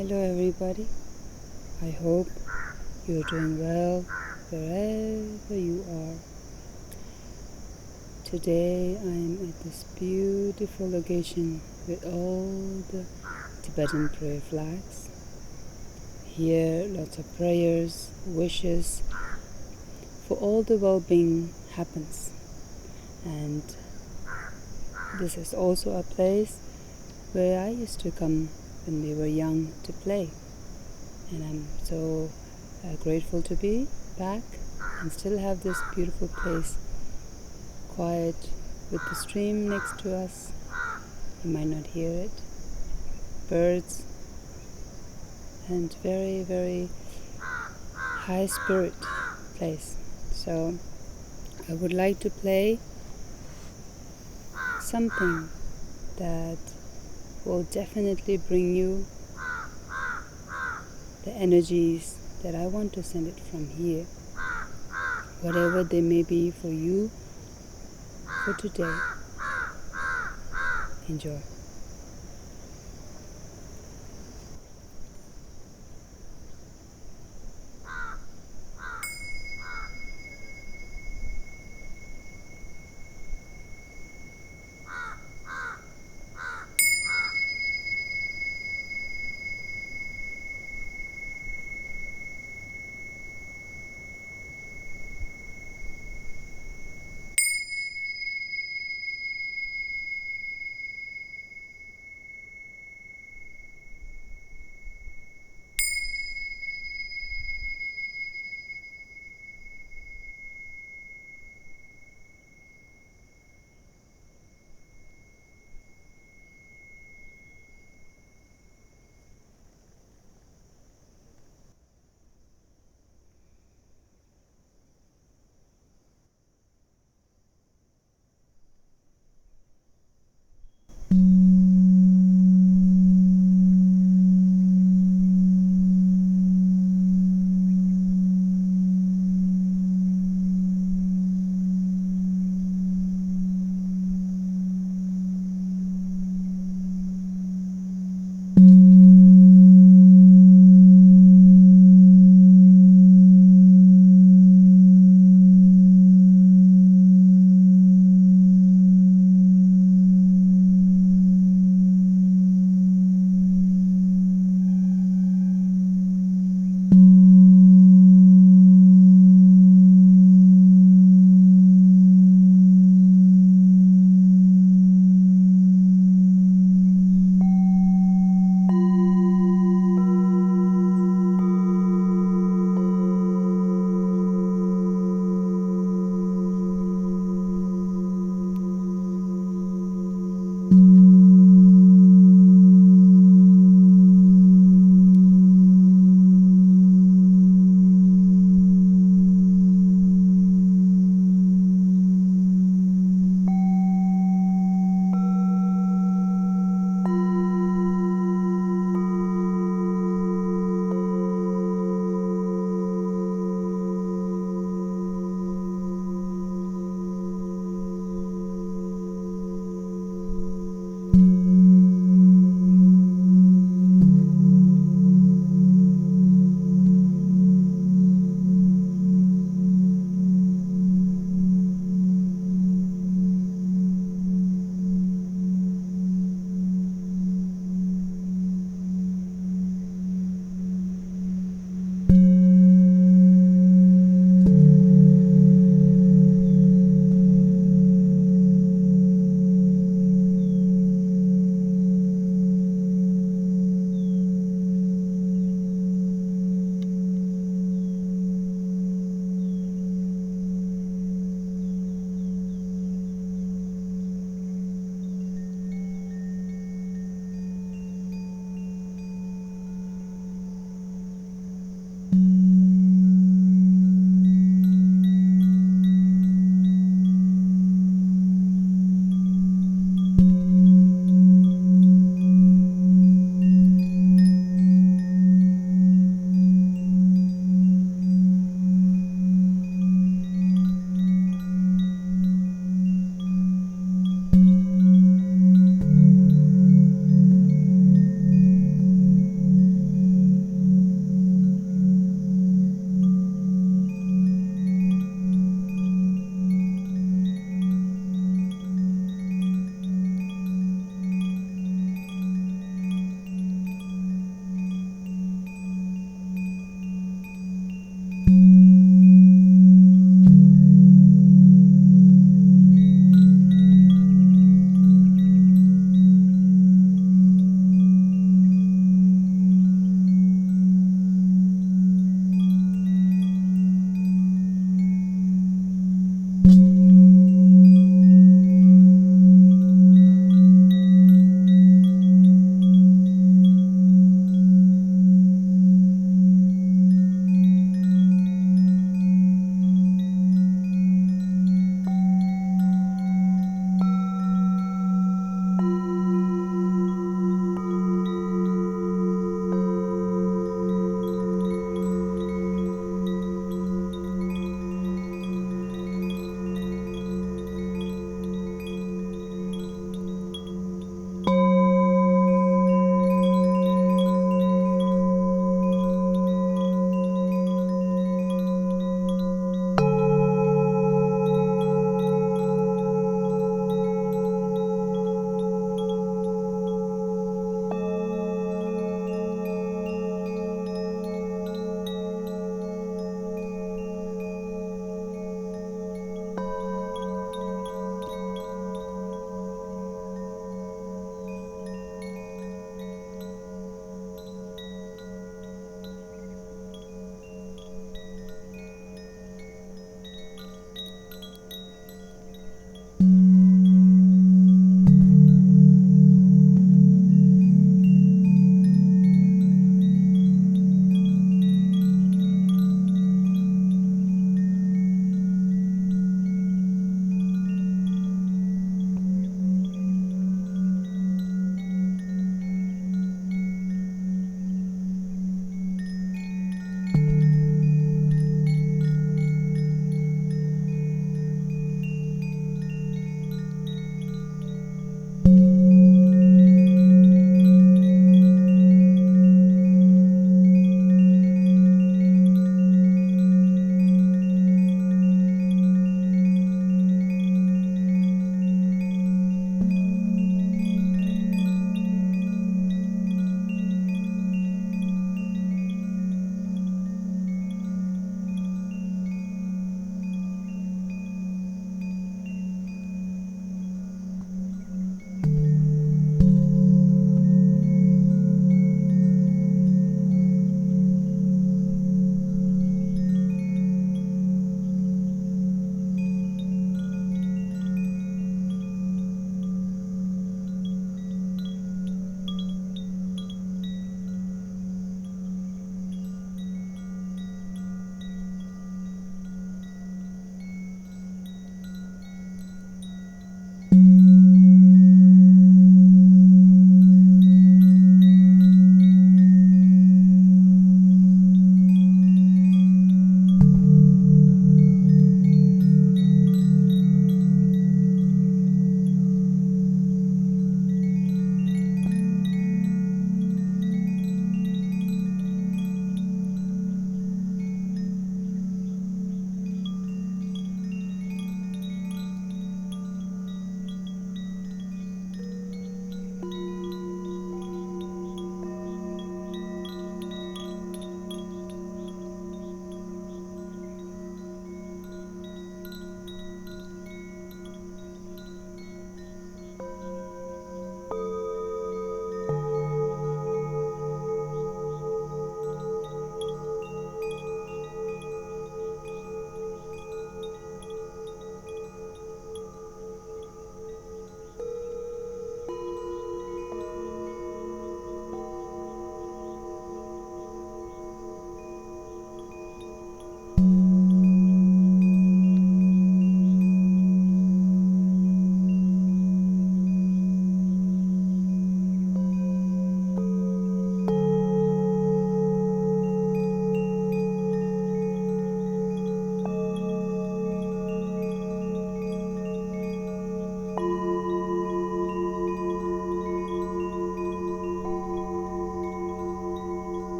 Hello everybody, I hope you're doing well wherever you are. Today I'm at this beautiful location with all the Tibetan prayer flags. Here lots of prayers, wishes for all the well-being happens. And this is also a place where I used to come when we were young to play. And I'm so grateful to be back and still have this beautiful place, quiet with the stream next to us. You might not hear it. Birds and very, very high spirit place. So I would like to play something that will definitely bring you the energies that I want to send it from here, whatever they may be for you for today. Enjoy.